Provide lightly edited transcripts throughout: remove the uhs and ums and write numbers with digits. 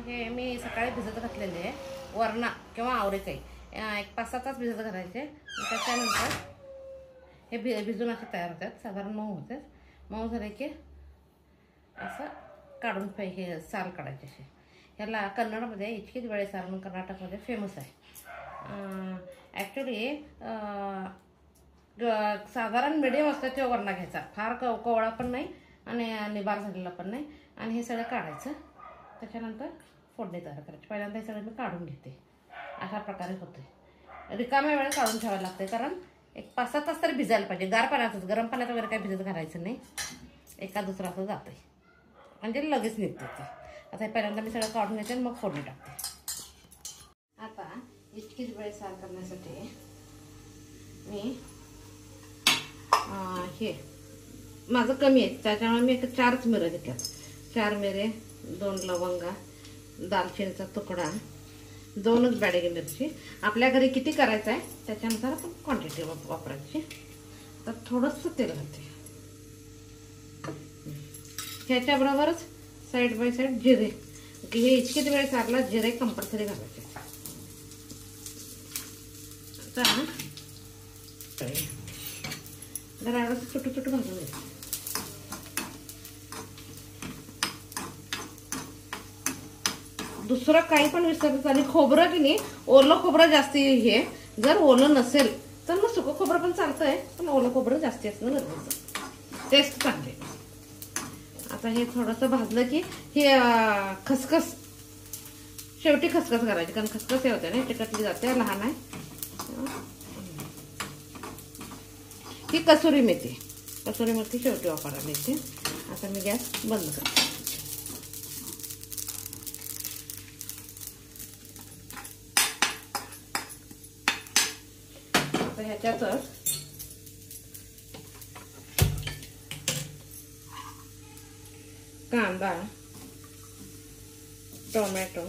हे मी सकाळी भिजत घातलेले आहे. वरणा किंवा आवरेकाई एक 5-6 तास भिजत घालायचे. त्याच्यानंतर हे भिजून असे तयार होतात. साधारण मऊ होतात. मऊ झाले की असं काढून हे साल काढायचे. असे ह्याला कन्नडमध्ये इतकीच वेळे साल म्हणून कर्नाटकमध्ये फेमस आहे. ॲक्च्युली साधारण मिडियम असतं ते वरणा घ्यायचा. फार कोवळा पण नाही आणि निबार झालेला पण नाही. आणि हे सगळं काढायचं. त्याच्यानंतर फोडणी तयार करायची. पहिल्यांदा हे सगळं मी काढून घेते. अशा प्रकारे होते. रिकाम्या वेळेत काढून ठेवायला लागते. कारण एक 5-6 तास तरी भिजायला पाहिजे. गार पाण्यातच, गरम पाण्यात वगैरे काही भिजत घालायचं नाही. एका दुसरा असं जातं म्हणजे लगेच निघते ते. आता हे पहिल्यांदा मी सगळं काढून घेते आणि मग फोडणी टाकते. आता इतकीच वेळ सार करण्यासाठी मी हे माझं कमी आहे त्याच्यामुळे मी 4च मिरं घेतल्या. 4 मिरे, 2 लवंगा, दालचिनीचा तुकडा, 2च बॅडगी मिरची. आपल्या घरी किती करायचं आहे त्याच्यानुसार आपण क्वांटिटी वापरायची. तर थोडंसं तेल घालते. ह्याच्याबरोबरच साईड बाय साईड जिरे. हे इतकीच वेळ सारला जिरे कंपल्सरी घालायचे. आता जरा छोटं छोटं भाजून घ्यायचं. दुसरं काही पण विसरायचं. आणि खोबरं की नाही, ओलं खोबरं जास्ती. हे जर ओलं नसेल तर मग सुकं खोबरं पण चालतंय. पण ओलं खोबरं जास्ती असणं गरजेचं. टेस्ट चांगली. आता हे थोडंसं भाजलं की हे खसखस शेवटी खसखस करायची. कारण खसखस हे होते ना, चिकटली जाते. लहान आहे ही कसुरी मेथी. कसुरी मेथी शेवटी वापरायला येते. आता मी गॅस बंद करते. आता ह्याच्यातच कांदा, टोमॅटो,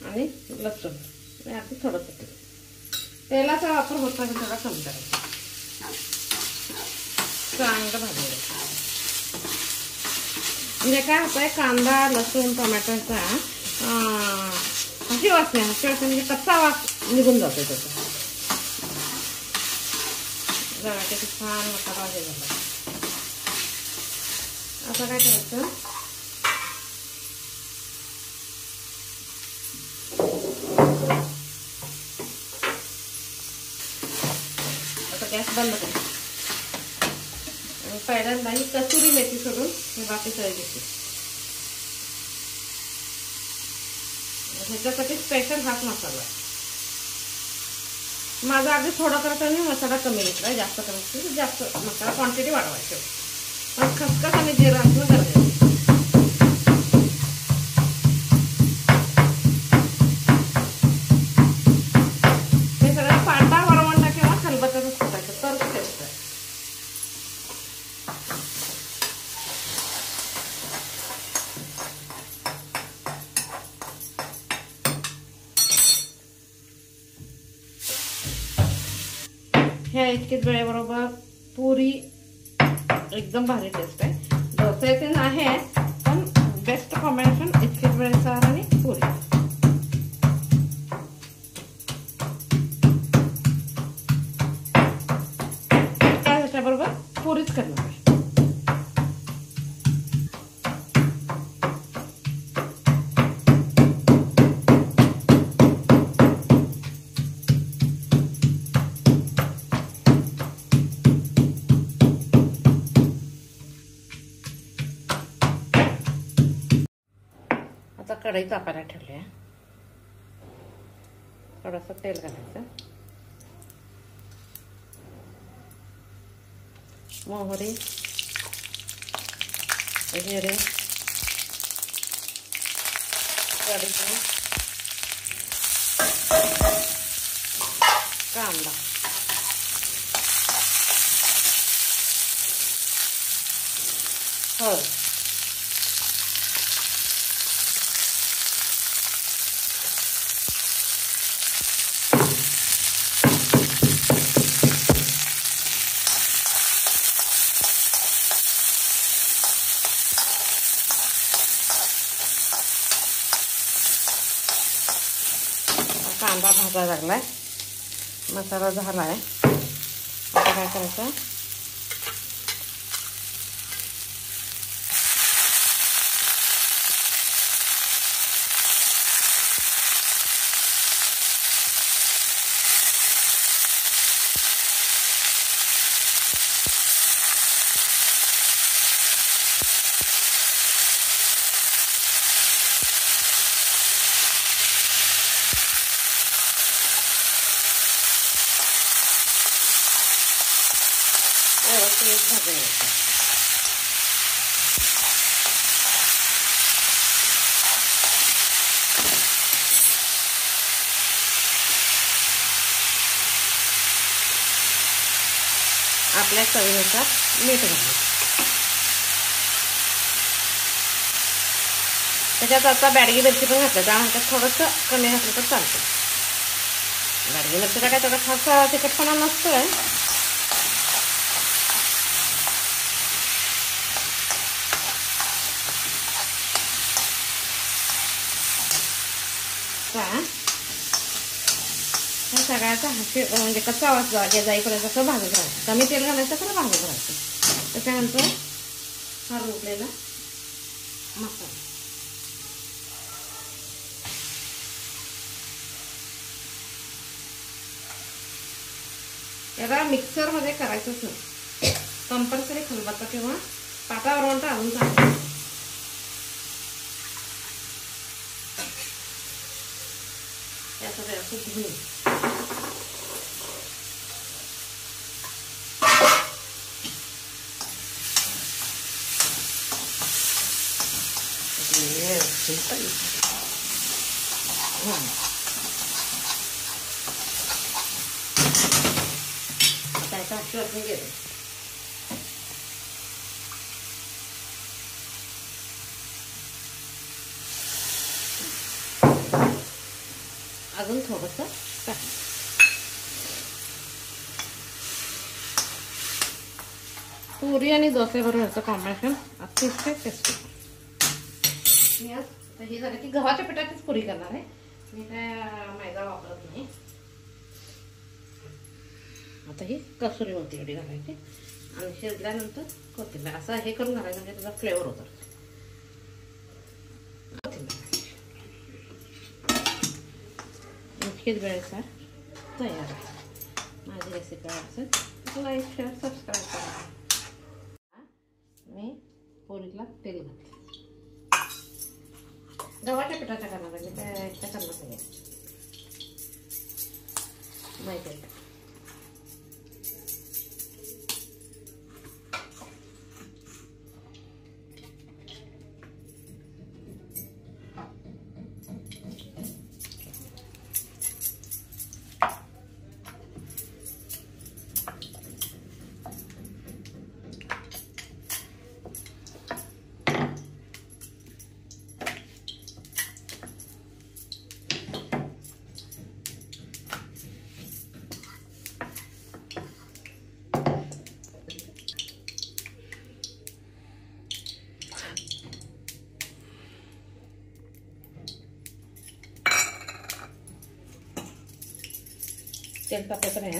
आणि लसूण आणि अगदी थोडंसं तेल. तेलाचा वापर होता की थोडा कमी करायचा. चांगलं भाजायचं. म्हणजे काय होतंय, कांदा, लसूण, टोमॅटोचा हशी वासने म्हणजे कच्चा वास निघून जातो त्याचा. जरा त्याची छान मसाला हे झाला. आता काय करायचं, आता गॅस बंद करायचा. पहिल्यांदा ही कसुरी मेथी सोडून हे बाकी सगळे घेते. ह्याच्यासाठी स्पेशल हाच मसाला. माझा अगदी थोडा करता मी मसाला कमी घेतला. जास्त करायचं जास्त मसाला क्वांटिटी वाढवायची. पण खसखस आणि जिरा असणं गरजेचं. हे सगळं पांढरा वरवंटा किंवा खलबत्त्यातच टाकायचं तर टेस्ट आहे. ह्या इतकेच वेळेबरोबर पुरी एकदम भारी टेस्ट आहे. डोस्याचे आहे पण बेस्ट कॉम्बिनेशन इतकेच वेळ सार आणि पुरी. त्याच्याबरोबर पुरीच करणार आहे. आता कढई तापायला ठेवली आहे. थोडंसं तेल घालायचं. मोहरी, जिरे, कढीपत्ता, कांदा, हळद, कांदा भाजायला लागलाय, मसाला झाला आहे. आता काय करायचं, व्यवस्थित भाजून घ्यायचं. आपल्या चवीनुसार मीठ घालायचं. त्याच्यात आता बॅडगी मिरची पण घातलं, त्यानंतर थोडंसं कमी घातलं तर चालतं. बॅडगी मिरचीला काय तेवढा खास तिखटपणा नसतोय. सगळ्याचा म्हणजे कच्चा आवाज जाईपर्यंत असं भाजत राहायचं. कमी तेल घालायचं, खरं भाजत राहायचं. त्याच्यानंतर हा रुपलेला मसाला, याला मिक्सरमध्ये करायचंच नाही, कंपल्सरी खलबत्ता किंवा पाटावर टाळून चालतं. यासाठी असं धुवून आता याचा शोधून घेते. अजून थोडंसं टाक. पुरी आणि डोसेबरोबरचं कॉम्बिनेशन अतिशय टेस्टी. मी आज हे झालं की गव्हाच्या पिठाचीच पुरी करणार आहे, मी काय मैदा वापरत नाही. आता ही कसुरी मेथी एवढी घालायची आणि शिजल्यानंतर कोथिंबीर असं हे करून घालायचं, म्हणजे त्याचा फ्लेवर होतो. नक्कीच वेळेसार तयार आहे. माझी रेसिपी असेल लाईक शेअर सबस्क्राईब करा. मी पुरीला तेल घातले, गव्हाच्या पिठाच्या करणार आहे, काय करणार नाही माहिती आहे. तेल टाकायचं नाही.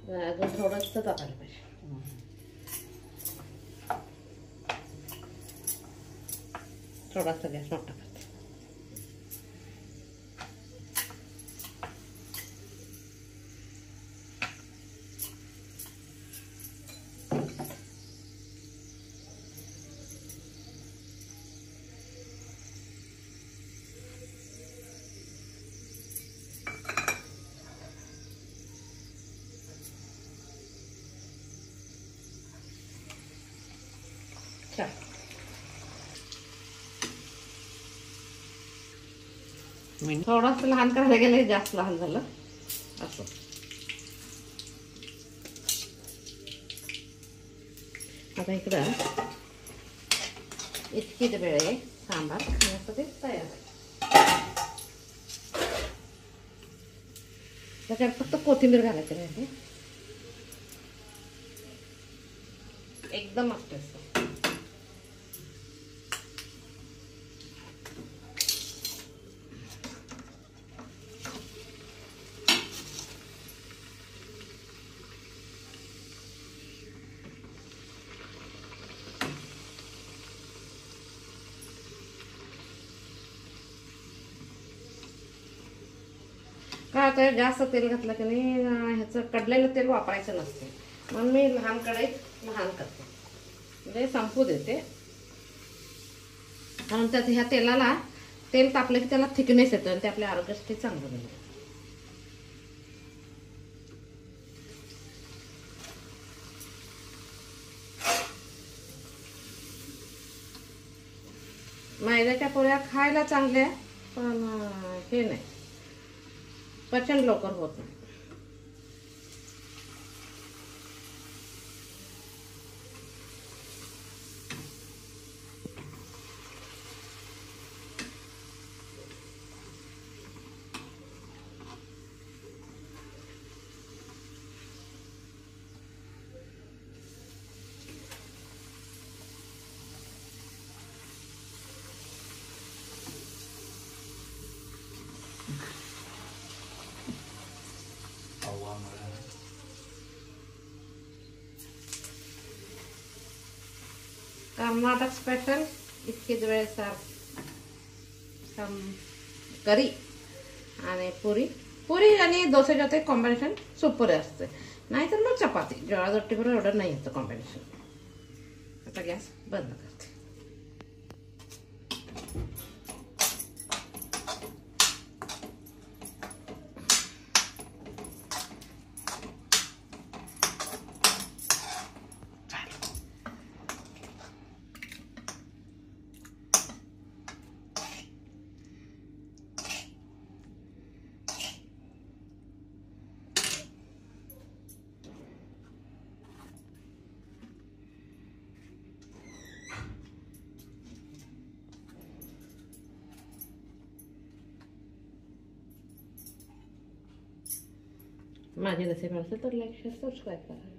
अजून थोडंसं टाकायला पाहिजे. थोडासा गॅस मोठा करते. थोडंसं लहान करायला गेलं, जास्त लहान झालं असं. आता इकडं इतकीच वेळ आहे सांबार खाण्यासाठी तयार आहे. त्याच्यात फक्त कोथिंबीर घालायची राहते, एकदम मस्त असतं. काय होतं, जास्त तेल घातलं की नाही ह्याचं कडलेलं तेल वापरायचं नसते, म्हणून मी लहान कढईत लहान करते, म्हणजे संपू देते. कारण त्यात ह्या तेलाला तेल तापलं की त्याला थिकनेस येतं आणि ते आपल्या आरोग्यासाठी चांगलं बनतं. मैद्याच्या पोळ्या खायला चांगल्या, पण हे नाही, पचन लवकर होत नाही. कर्नाटक स्पेशल इतके वेळ करी आणि पुरी आणि डोसे ते कॉम्बिनेशन सुपर असते, नाहीतर मग चपाती ज्वाळा रोटीबरोबर एवढं नाही येतं कॉम्बिनेशन. आता गॅस बंद करते. माझी रेसिपी असेल तर लाईक शेअर सबस्क्राईब करा.